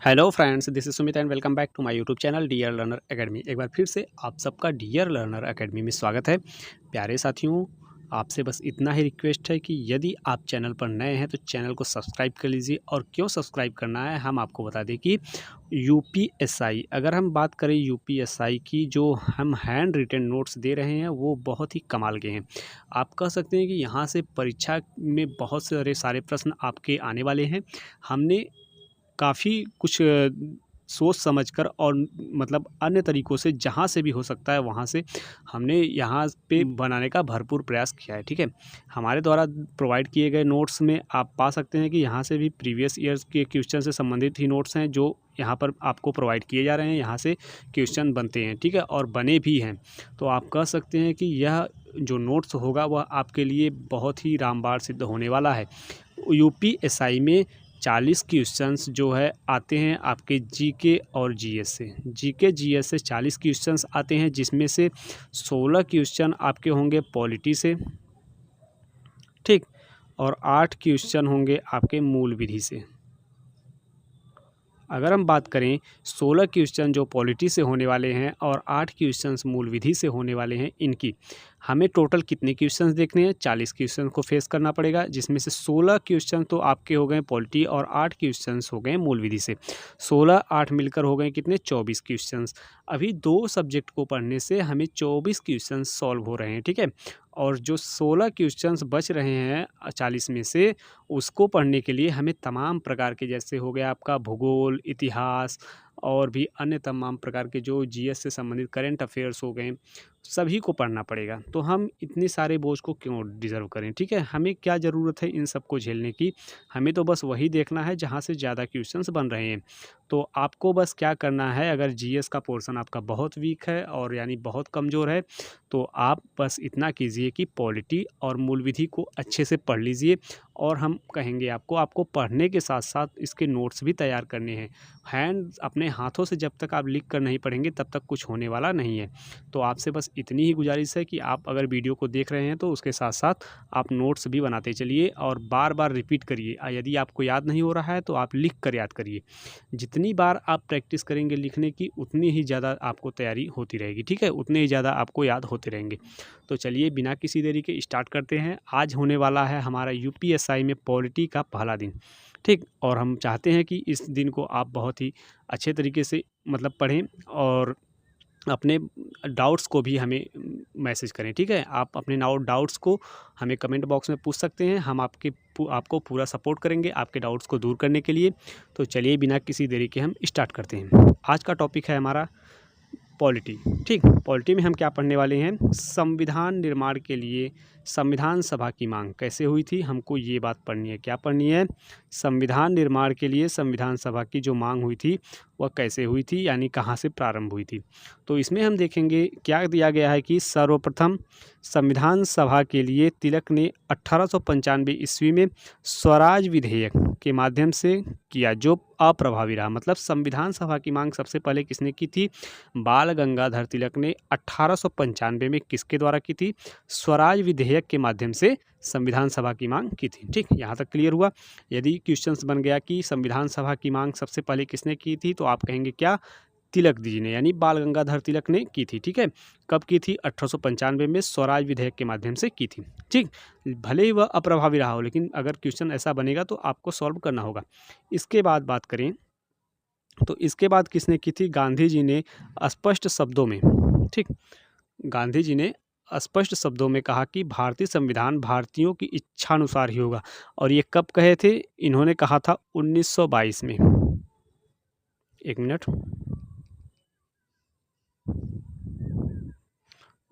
Hello friends, this is Sumit and welcome back to my YouTube channel Dear Learner Academy. एक बार फिर से आप सबका डियर लर्नर एकेडमी में स्वागत है। प्यारे साथियों, आपसे बस इतना ही रिक्वेस्ट है कि यदि आप चैनल पर नए हैं तो चैनल को सब्सक्राइब कर लीजिए। और क्यों सब्सक्राइब करना है हम आपको बता दें कि यूपीएसआई, अगर हम बात करें यूपीएसआई की, जो हम हैंड रिटन नोट्स दे रहे हैं वो बहुत ही कमाल के हैं। आप कह सकते हैं कि यहाँ से परीक्षा में बहुत सारे प्रश्न आपके आने वाले हैं। हमने काफ़ी कुछ सोच समझकर और मतलब अन्य तरीकों से, जहाँ से भी हो सकता है वहाँ से हमने यहाँ पे बनाने का भरपूर प्रयास किया है। ठीक है, हमारे द्वारा प्रोवाइड किए गए नोट्स में आप पा सकते हैं कि यहाँ से भी प्रीवियस ईयर्स के क्वेश्चन से संबंधित ही नोट्स हैं जो यहाँ पर आपको प्रोवाइड किए जा रहे हैं। यहाँ से क्वेश्चन बनते हैं, ठीक है, और बने भी हैं। तो आप कह सकते हैं कि यह जो नोट्स होगा वह आपके लिए बहुत ही रामबाण सिद्ध होने वाला है। यूपीएसआई में 40 क्वेश्चंस जो है आते हैं आपके जीके और जीएस से। जीके जीएस से 40 क्वेश्चंस आते हैं, जिसमें से 16 क्वेश्चन आपके होंगे पॉलिटी से, ठीक, और 8 क्वेश्चन होंगे आपके मूल विधि से। अगर हम बात करें 16 क्वेश्चन जो पॉलिटी से होने वाले हैं और 8 क्वेश्चंस मूल विधि से होने वाले हैं, इनकी हमें टोटल कितने क्वेश्चंस देखने हैं? 40 क्वेश्चन को फेस करना पड़ेगा, जिसमें से 16 क्वेश्चन तो आपके हो गए पॉलिटी और 8 क्वेश्चंस हो गए मूल विधि से। 16 8 मिलकर हो गए कितने? 24 क्वेश्चंस। अभी 2 सब्जेक्ट को पढ़ने से हमें 24 क्वेश्चंस सॉल्व हो रहे हैं, ठीक है। और जो 16 क्वेश्चंस बच रहे हैं 40 में से, उसको पढ़ने के लिए हमें तमाम प्रकार के, जैसे हो गया आपका भूगोल, इतिहास और भी अन्य तमाम प्रकार के जो जीएस से संबंधित करंट अफेयर्स हो गए, सभी को पढ़ना पड़ेगा। तो हम इतने सारे बोझ को क्यों डिज़र्व करें, ठीक है। हमें क्या ज़रूरत है इन सबको झेलने की? हमें तो बस वही देखना है जहाँ से ज़्यादा क्वेश्चंस बन रहे हैं। तो आपको बस क्या करना है, अगर जीएस का पोर्शन आपका बहुत वीक है और यानी बहुत कमज़ोर है, तो आप बस इतना कीजिए कि पॉलिटी और मूल विधि को अच्छे से पढ़ लीजिए। और हम कहेंगे आपको पढ़ने के साथ साथ इसके नोट्स भी तैयार करने हैं। हैंड अपने हाथों से जब तक आप लिख कर नहीं पढ़ेंगे तब तक कुछ होने वाला नहीं है। तो आपसे बस इतनी ही गुजारिश है कि आप अगर वीडियो को देख रहे हैं तो उसके साथ साथ आप नोट्स भी बनाते चलिए और बार बार रिपीट करिए। यदि आपको याद नहीं हो रहा है तो आप लिख कर याद करिए। जितनी बार आप प्रैक्टिस करेंगे लिखने की, उतनी ही ज़्यादा आपको तैयारी होती रहेगी, ठीक है, उतने ही ज़्यादा आपको याद होते रहेंगे। तो चलिए बिना किसी देरी के स्टार्ट करते हैं। आज होने वाला है हमारा यूपीएसआई में पॉलिटी का पहला दिन, ठीक। और हम चाहते हैं कि इस दिन को आप बहुत ही अच्छे तरीके से मतलब पढ़ें और अपने डाउट्स को भी हमें मैसेज करें, ठीक है। आप अपने डाउट्स को हमें कमेंट बॉक्स में पूछ सकते हैं। हम आपको पूरा सपोर्ट करेंगे आपके डाउट्स को दूर करने के लिए। तो चलिए बिना किसी देरी के हम स्टार्ट करते हैं। आज का टॉपिक है हमारा पॉलिटी, ठीक। पॉलिटी में हम क्या पढ़ने वाले हैं? संविधान निर्माण के लिए संविधान सभा की मांग कैसे हुई थी, हमको ये बात पढ़नी है। क्या पढ़नी है? संविधान निर्माण के लिए संविधान सभा की जो मांग हुई थी वह कैसे हुई थी, यानी कहाँ से प्रारंभ हुई थी। तो इसमें हम देखेंगे क्या दिया गया है कि सर्वप्रथम संविधान सभा के लिए तिलक ने 1895 ईस्वी में स्वराज विधेयक के माध्यम से किया, जो अप्रभावी रहा। मतलब संविधान सभा की मांग सबसे पहले किसने की थी? बाल गंगाधर तिलक ने 1895 में किसके द्वारा की थी? स्वराज विधेयक के माध्यम से संविधान सभा की मांग की थी, ठीक। यहाँ तक क्लियर हुआ। यदि क्वेश्चंस बन गया कि संविधान सभा की मांग सबसे पहले किसने की थी, तो आप कहेंगे क्या? तिलक जी ने, यानी बाल गंगाधर तिलक ने की थी, ठीक है। कब की थी? 1895 में स्वराज विधेयक के माध्यम से की थी, ठीक। भले ही वह अप्रभावी रहा हो, लेकिन अगर क्वेश्चन ऐसा बनेगा तो आपको सॉल्व करना होगा। इसके बाद बात करें तो इसके बाद किसने की थी? गांधी जी ने स्पष्ट शब्दों में, ठीक, गांधी जी ने स्पष्ट शब्दों में कहा कि भारतीय संविधान भारतीयों की इच्छानुसार ही होगा। और ये कब कहे थे? इन्होंने कहा था 1922 में। एक मिनट,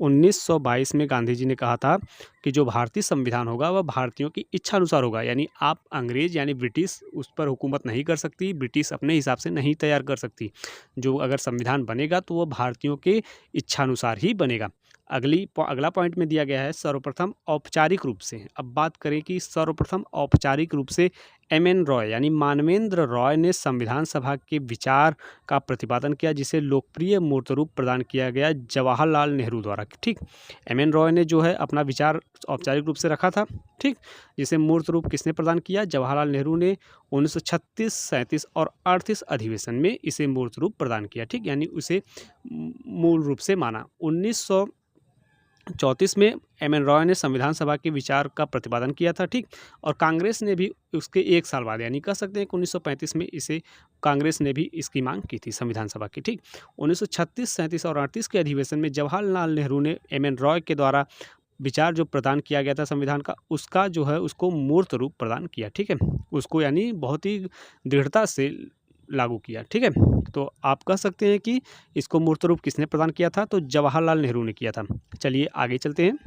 1922 में गांधी जी ने कहा था कि जो भारतीय संविधान होगा वह भारतीयों की इच्छा अनुसार होगा। यानी आप अंग्रेज यानी ब्रिटिश उस पर हुकूमत नहीं कर सकती, ब्रिटिश अपने हिसाब से नहीं तैयार कर सकती। जो अगर संविधान बनेगा तो वह भारतीयों के इच्छानुसार ही बनेगा। अगला पॉइंट में दिया गया है सर्वप्रथम औपचारिक रूप से। अब बात करें कि सर्वप्रथम औपचारिक रूप से एम.एन. रॉय यानी मानवेंद्र रॉय ने संविधान सभा के विचार का प्रतिपादन किया, जिसे लोकप्रिय मूर्त रूप प्रदान किया गया जवाहरलाल नेहरू द्वारा। ठीक, एम.एन. रॉय ने जो है अपना विचार औपचारिक रूप से रखा था। ठीक, जिसे मूर्त रूप किसने प्रदान किया? जवाहरलाल नेहरू ने 1936, 37 और 38 अधिवेशन में इसे मूर्त रूप प्रदान किया। ठीक, यानी उसे मूल रूप से माना। 1934 में एम.एन. रॉय ने संविधान सभा के विचार का प्रतिपादन किया था। ठीक, और कांग्रेस ने भी उसके एक साल बाद यानी कह सकते हैं कि 1935 में इसे कांग्रेस ने भी इसकी मांग की थी संविधान सभा की। ठीक, 1936, 37 और 38 के अधिवेशन में जवाहरलाल नेहरू ने एम.एन. रॉय के द्वारा विचार जो प्रदान किया गया था संविधान का, उसका जो है उसको मूर्त रूप प्रदान किया। ठीक है, उसको यानी बहुत ही दृढ़ता से लागू किया। ठीक है, तो आप कह सकते हैं कि इसको मूर्त रूप किसने प्रदान किया था? तो जवाहरलाल नेहरू ने किया था। चलिए आगे चलते हैं।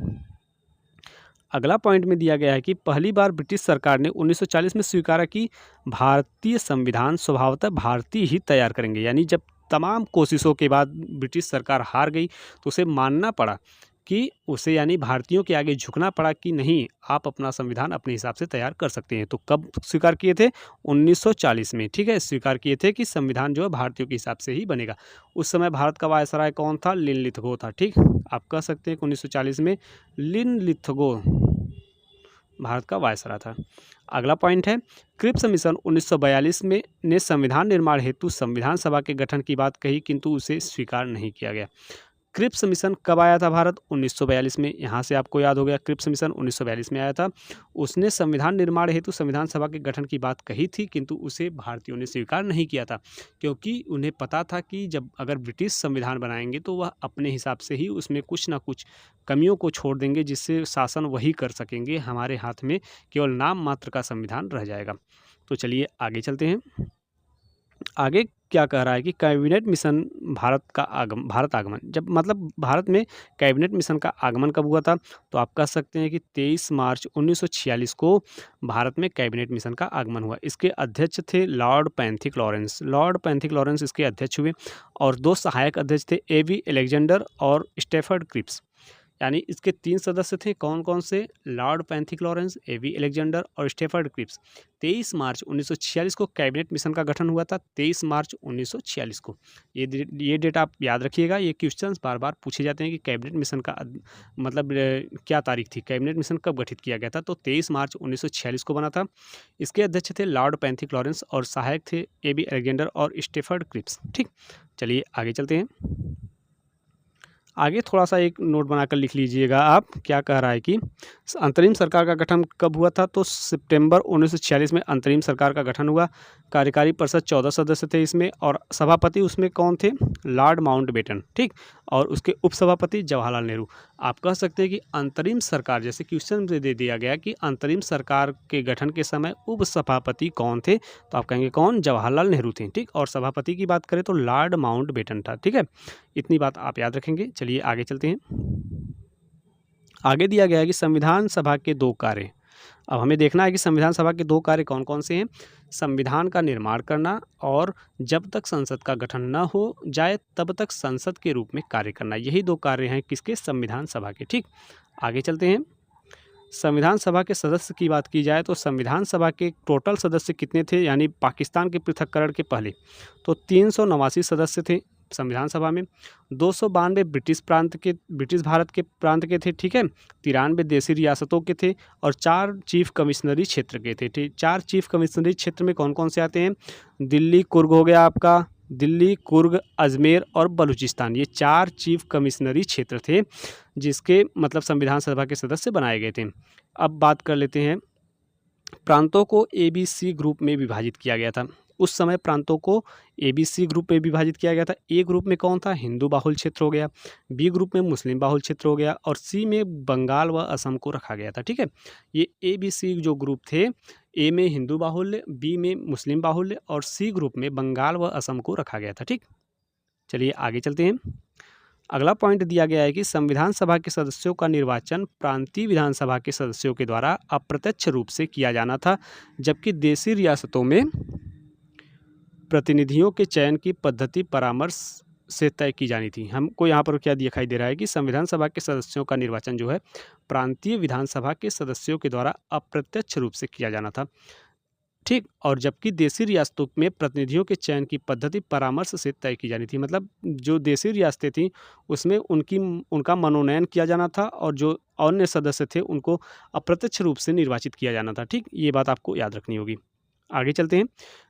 अगला पॉइंट में दिया गया है कि पहली बार ब्रिटिश सरकार ने 1940 में स्वीकारा कि भारतीय संविधान स्वभावतः भारतीय ही तैयार करेंगे। यानी जब तमाम कोशिशों के बाद ब्रिटिश सरकार हार गई तो उसे मानना पड़ा कि उसे यानी भारतीयों के आगे झुकना पड़ा कि नहीं, आप अपना संविधान अपने हिसाब से तैयार कर सकते हैं। तो कब स्वीकार किए थे? 1940 में। ठीक है, स्वीकार किए थे कि संविधान जो है भारतीयों के हिसाब से ही बनेगा। उस समय भारत का वायसराय कौन था? लिनलिथगो था। ठीक, आप कह सकते हैं कि 1940 में लिनलिथगो भारत का वायसराय था। अगला पॉइंट है क्रिप्स मिशन 1942 में ने संविधान निर्माण हेतु संविधान सभा के गठन की बात कही, किंतु उसे स्वीकार नहीं किया गया। क्रिप्स मिशन कब आया था भारत? 1942 में। यहाँ से आपको याद हो गया, क्रिप्स मिशन 1942 में आया था। उसने संविधान निर्माण हेतु संविधान सभा के गठन की बात कही थी, किंतु उसे भारतीयों ने स्वीकार नहीं किया था, क्योंकि उन्हें पता था कि जब अगर ब्रिटिश संविधान बनाएंगे तो वह अपने हिसाब से ही उसमें कुछ ना कुछ कमियों को छोड़ देंगे, जिससे शासन वही कर सकेंगे, हमारे हाथ में केवल नाम मात्र का संविधान रह जाएगा। तो चलिए आगे चलते हैं। आगे क्या कह रहा है कि कैबिनेट मिशन भारत आगमन, जब मतलब भारत में कैबिनेट मिशन का आगमन कब हुआ था? तो आप कह सकते हैं कि 23 मार्च 1946 को भारत में कैबिनेट मिशन का आगमन हुआ। इसके अध्यक्ष थे लॉर्ड पैंथिक लॉरेंस इसके अध्यक्ष हुए, और 2 सहायक अध्यक्ष थे ए.वी. अलेक्जेंडर और स्टेफर्ड क्रिप्स। यानी इसके 3 सदस्य थे, कौन कौन से? Lord Pethick Lawrence, A.V.. Alexander और स्टेफर्ड क्रिप्स। 23 मार्च 1946 को कैबिनेट मिशन का गठन हुआ था। 23 मार्च 1946 को ये डेट आप याद रखिएगा। ये क्वेश्चंस बार बार पूछे जाते हैं कि कैबिनेट मिशन का मतलब क्या तारीख थी, कैबिनेट मिशन कब गठित किया गया था? तो 23 मार्च 1946 को बना था। इसके अध्यक्ष थे लॉर्ड पैंथिक लॉरेंस और सहायक थे ए.वी. अलेक्जेंडर और स्टेफर्ड क्रिप्स। ठीक, चलिए आगे चलते हैं। आगे थोड़ा सा एक नोट बनाकर लिख लीजिएगा आप। क्या कह रहा है कि अंतरिम सरकार का गठन कब हुआ था? तो सितंबर 1946 में अंतरिम सरकार का गठन हुआ। कार्यकारी परिषद 14 सदस्य थे इसमें, और सभापति उसमें कौन थे? Lord Mountbatten. ठीक, और उसके उपसभापति जवाहरलाल नेहरू। आप कह सकते हैं कि अंतरिम सरकार, जैसे क्वेश्चन में दे दिया गया कि अंतरिम सरकार के गठन के समय उपसभापति कौन थे, तो आप कहेंगे कौन? जवाहरलाल नेहरू थे। ठीक, और सभापति की बात करें तो लॉर्ड माउंटबेटन था। ठीक है, इतनी बात आप याद रखेंगे। चलिए आगे चलते हैं। आगे दिया गया है कि संविधान सभा के 2 कार्य। अब हमें देखना है कि संविधान सभा के 2 कार्य कौन कौन से हैं। संविधान का निर्माण करना, और जब तक संसद का गठन न हो जाए तब तक संसद के रूप में कार्य करना। यही 2 कार्य हैं किसके? संविधान सभा के। ठीक, आगे चलते हैं। संविधान सभा के सदस्य की बात की जाए तो संविधान सभा के टोटल सदस्य कितने थे, यानी पाकिस्तान के पृथक्करण के पहले? तो 389 सदस्य थे संविधान सभा में। 292 ब्रिटिश भारत के प्रांत के थे। ठीक है, 93 देशी रियासतों के थे, और 4 चीफ कमिश्नरी क्षेत्र के थे। ठीक, 4 चीफ कमिश्नरी क्षेत्र में कौन कौन से आते हैं? दिल्ली, कुर्ग हो गया आपका, दिल्ली, कुर्ग, अजमेर और बलूचिस्तान। ये 4 चीफ कमिश्नरी क्षेत्र थे जिसके मतलब संविधान सभा के सदस्य बनाए गए थे। अब बात कर लेते हैं, प्रांतों को ABC ग्रुप में विभाजित किया गया था। उस समय प्रांतों को ABC ग्रुप में विभाजित किया गया था। ए ग्रुप में कौन था? हिंदू बाहुल क्षेत्र हो गया, बी ग्रुप में मुस्लिम बाहुल क्षेत्र हो गया, और सी में बंगाल व असम को रखा गया था। ठीक है, ये ABC जो ग्रुप थे, ए में हिंदू बाहुल्य, बी में मुस्लिम बाहुल्य और सी ग्रुप में बंगाल व असम को रखा गया था। ठीक, चलिए आगे चलते हैं। अगला पॉइंट दिया गया है कि संविधान सभा के सदस्यों का निर्वाचन प्रांतीय विधानसभा के सदस्यों के द्वारा अप्रत्यक्ष रूप से किया जाना था, जबकि देशी रियासतों में प्रतिनिधियों के चयन की पद्धति परामर्श से तय की जानी थी। हमको यहाँ पर क्या दिखाई दे रहा है कि संविधान सभा के सदस्यों का निर्वाचन जो है प्रांतीय विधानसभा के सदस्यों के द्वारा अप्रत्यक्ष रूप से किया जाना था, ठीक। और जबकि देशी रियासतों में प्रतिनिधियों के चयन की पद्धति परामर्श से तय की जानी थी, मतलब जो देशी रियासतें थीं उसमें उनका मनोनयन किया जाना था और जो अन्य सदस्य थे उनको अप्रत्यक्ष रूप से निर्वाचित किया जाना था, ठीक। ये बात आपको याद रखनी होगी। आगे चलते हैं।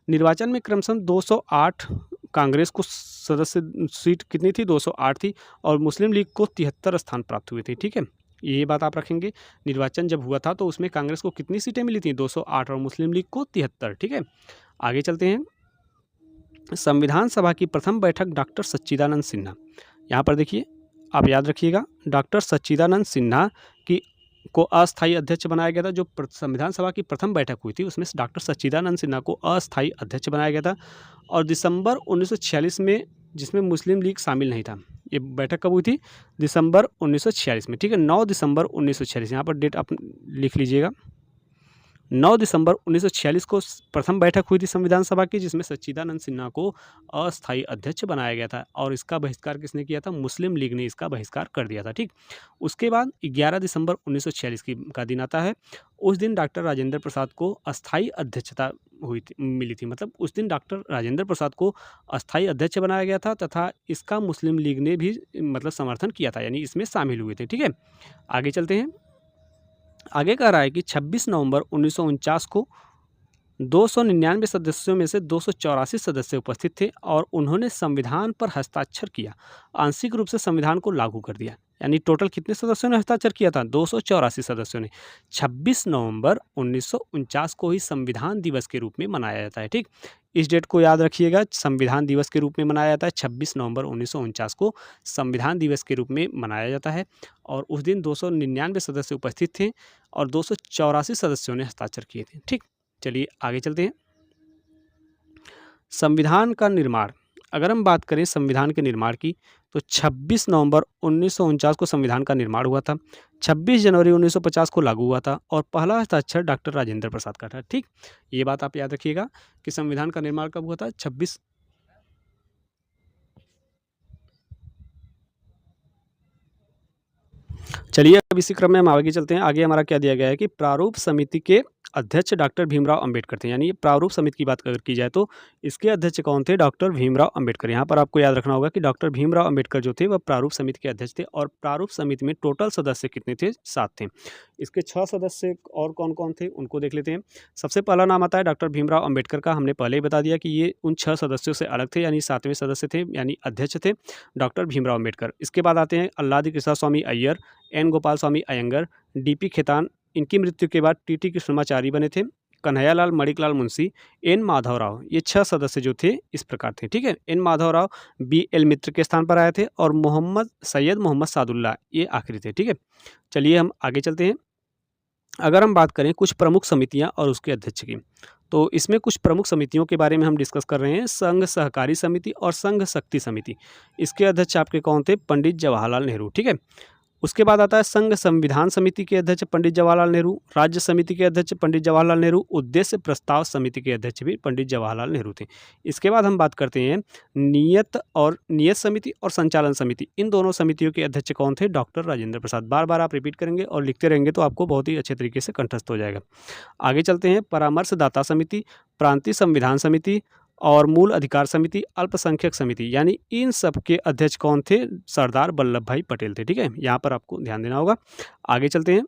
निर्वाचन में क्रमशः 208 कांग्रेस को सदस्य सीट कितनी थी, 208 थी, और मुस्लिम लीग को 73 स्थान प्राप्त हुए थे, ठीक है। ये बात आप रखेंगे। निर्वाचन जब हुआ था तो उसमें कांग्रेस को कितनी सीटें मिली थी, 208, और मुस्लिम लीग को 73, ठीक है। आगे चलते हैं। संविधान सभा की प्रथम बैठक डॉक्टर सच्चिदानंद सिन्हा, यहाँ पर देखिए आप याद रखिएगा, डॉक्टर सच्चिदानंद सिन्हा की को अस्थायी अध्यक्ष बनाया गया था। जो संविधान सभा की प्रथम बैठक हुई थी उसमें डॉक्टर सच्चिदानंद सिन्हा को अस्थायी अध्यक्ष बनाया गया था, और दिसंबर 1946 में, जिसमें मुस्लिम लीग शामिल नहीं था। ये बैठक कब हुई थी, दिसंबर 1946 में, ठीक है। 9 दिसंबर 1946, यहाँ पर डेट आप लिख लीजिएगा। 9 दिसंबर 1946 को प्रथम बैठक हुई थी संविधान सभा की, जिसमें सच्चिदानंद सिन्हा को अस्थायी अध्यक्ष बनाया गया था, और इसका बहिष्कार किसने किया था, मुस्लिम लीग ने इसका बहिष्कार कर दिया था, ठीक। उसके बाद 11 दिसंबर 1946 का दिन आता है। उस दिन डॉक्टर राजेंद्र प्रसाद को अस्थायी अध्यक्षता मिली थी, मतलब उस दिन डॉक्टर राजेंद्र प्रसाद को अस्थायी अध्यक्ष बनाया गया था, तथा इसका मुस्लिम लीग ने भी मतलब समर्थन किया था, यानी इसमें शामिल हुए थे, ठीक है। आगे चलते हैं। आगे कह रहा है कि 26 नवंबर 1949 को 299 सदस्यों में से 284 सदस्य उपस्थित थे और उन्होंने संविधान पर हस्ताक्षर किया, आंशिक रूप से संविधान को लागू कर दिया। यानी टोटल कितने सदस्यों ने हस्ताक्षर किया था, 284 सदस्यों ने। 26 नवंबर 1949 को ही संविधान दिवस के रूप में मनाया जाता है, ठीक। इस डेट को याद रखिएगा, संविधान दिवस के रूप में मनाया जाता है। 26 नवंबर 1949 को संविधान दिवस के रूप में मनाया जाता है, और उस दिन 299 सदस्य उपस्थित थे और 284 सदस्यों ने हस्ताक्षर किए थे, ठीक। चलिए आगे चलते हैं। संविधान का निर्माण, अगर हम बात करें संविधान के निर्माण की, तो 26 नवंबर 1949 को संविधान का निर्माण हुआ था। 26 जनवरी 1950 को लागू हुआ था, और पहला हस्ताक्षर डॉक्टर राजेंद्र प्रसाद का था, ठीक। ये बात आप याद रखिएगा कि संविधान का निर्माण कब हुआ था, 26। चलिए अब इसी क्रम में हम आगे चलते हैं। आगे हमारा क्या दिया गया है कि प्रारूप समिति के अध्यक्ष डॉक्टर भीमराव अंबेडकर थे। यानी प्रारूप समिति की बात अगर की जाए तो इसके अध्यक्ष कौन थे, डॉक्टर भीमराव अंबेडकर। यहाँ पर आपको याद रखना होगा कि डॉक्टर भीमराव अंबेडकर जो थे वह प्रारूप समिति के अध्यक्ष थे, और प्रारूप समिति में टोटल सदस्य कितने थे, 7 थे। इसके 6 सदस्य और कौन कौन थे उनको देख लेते हैं। सबसे पहला नाम आता है डॉक्टर भीमराव अंबेडकर का। हमने पहले ही बता दिया कि ये उन 6 सदस्यों से अलग थे, यानी 7वें सदस्य थे, यानी अध्यक्ष थे डॉक्टर भीमराव अंबेडकर। इसके बाद आते हैं अल्लादी कृष्णा स्वामी अय्यर, एन गोपाल स्वामी अयंगर, डीपी खेतान। इनकी मृत्यु के बाद टीटी कृष्णमाचारी बने थे, कन्हैयालाल मणिकलाल मुंशी, एन माधवराव। ये 6 सदस्य जो थे इस प्रकार थे, ठीक है। एन माधवराव BL मित्र के स्थान पर आए थे, और सैयद मोहम्मद सादुल्ला ये आखिरी थे, ठीक है। चलिए हम आगे चलते हैं। अगर हम बात करें कुछ प्रमुख समितियां और उसके अध्यक्ष की, तो इसमें कुछ प्रमुख समितियों के बारे में हम डिस्कस कर रहे हैं। संघ सहकारी समिति और संघ शक्ति समिति, इसके अध्यक्ष आपके कौन थे, पंडित जवाहरलाल नेहरू, ठीक है। उसके बाद आता है संघ संविधान समिति के अध्यक्ष पंडित जवाहरलाल नेहरू, राज्य समिति के अध्यक्ष पंडित जवाहरलाल नेहरू, उद्देश्य प्रस्ताव समिति के अध्यक्ष भी पंडित जवाहरलाल नेहरू थे। इसके बाद हम बात करते हैं नियत समिति और संचालन समिति। इन दोनों समितियों के अध्यक्ष कौन थे, डॉक्टर राजेंद्र प्रसाद। बार बार आप रिपीट करेंगे और लिखते रहेंगे तो आपको बहुत ही अच्छे तरीके से कंठस्थ हो जाएगा। आगे चलते हैं। परामर्शदाता समिति, प्रांतीय संविधान समिति और मूल अधिकार समिति, अल्पसंख्यक समिति, यानी इन सब के अध्यक्ष कौन थे, सरदार वल्लभ भाई पटेल थे, ठीक है। यहाँ पर आपको ध्यान देना होगा। आगे चलते हैं।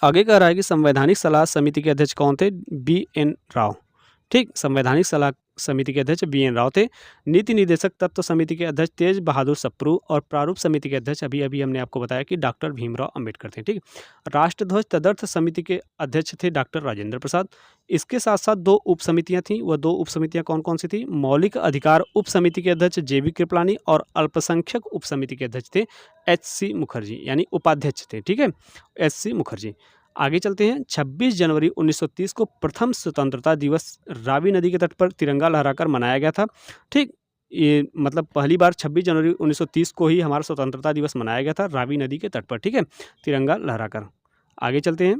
आगे कह रहा है कि संवैधानिक सलाह समिति के अध्यक्ष कौन थे, BN राव, ठीक। संवैधानिक सलाह समिति के अध्यक्ष BN राव थे। नीति निर्देशक तत्व समिति के अध्यक्ष तेज बहादुर सप्रू, और प्रारूप समिति के अध्यक्ष अभी हमने आपको बताया कि डॉक्टर भीमराव अंबेडकर थे, ठीक। राष्ट्रध्वज तदर्थ समिति के अध्यक्ष थे डॉक्टर राजेंद्र प्रसाद। इसके साथ साथ 2 उप समितियां थीं। वह 2 उप समितियां कौन कौन सी थी, मौलिक अधिकार उप समिति के अध्यक्ष JV कृपलानी, और अल्पसंख्यक उप समिति के अध्यक्ष थे HC मुखर्जी, यानी उपाध्यक्ष थे, ठीक है, HC मुखर्जी। आगे चलते हैं। 26 जनवरी 1930 को प्रथम स्वतंत्रता दिवस रावी नदी के तट पर तिरंगा लहराकर मनाया गया था, ठीक। ये मतलब पहली बार 26 जनवरी 1930 को ही हमारा स्वतंत्रता दिवस मनाया गया था रावी नदी के तट पर, ठीक है, तिरंगा लहराकर। आगे चलते हैं।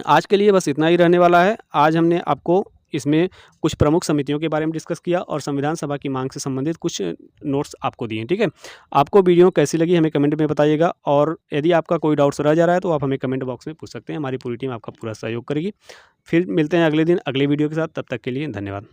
आज के लिए बस इतना ही रहने वाला है। आज हमने आपको इसमें कुछ प्रमुख समितियों के बारे में डिस्कस किया और संविधान सभा की मांग से संबंधित कुछ नोट्स आपको दिए। ठीक है, आपको वीडियो कैसी लगी हमें कमेंट में बताइएगा, और यदि आपका कोई डाउट्स रह जा रहा है तो आप हमें कमेंट बॉक्स में पूछ सकते हैं। हमारी पूरी टीम आपका पूरा सहयोग करेगी। फिर मिलते हैं अगले दिन अगले वीडियो के साथ, तब तक के लिए धन्यवाद।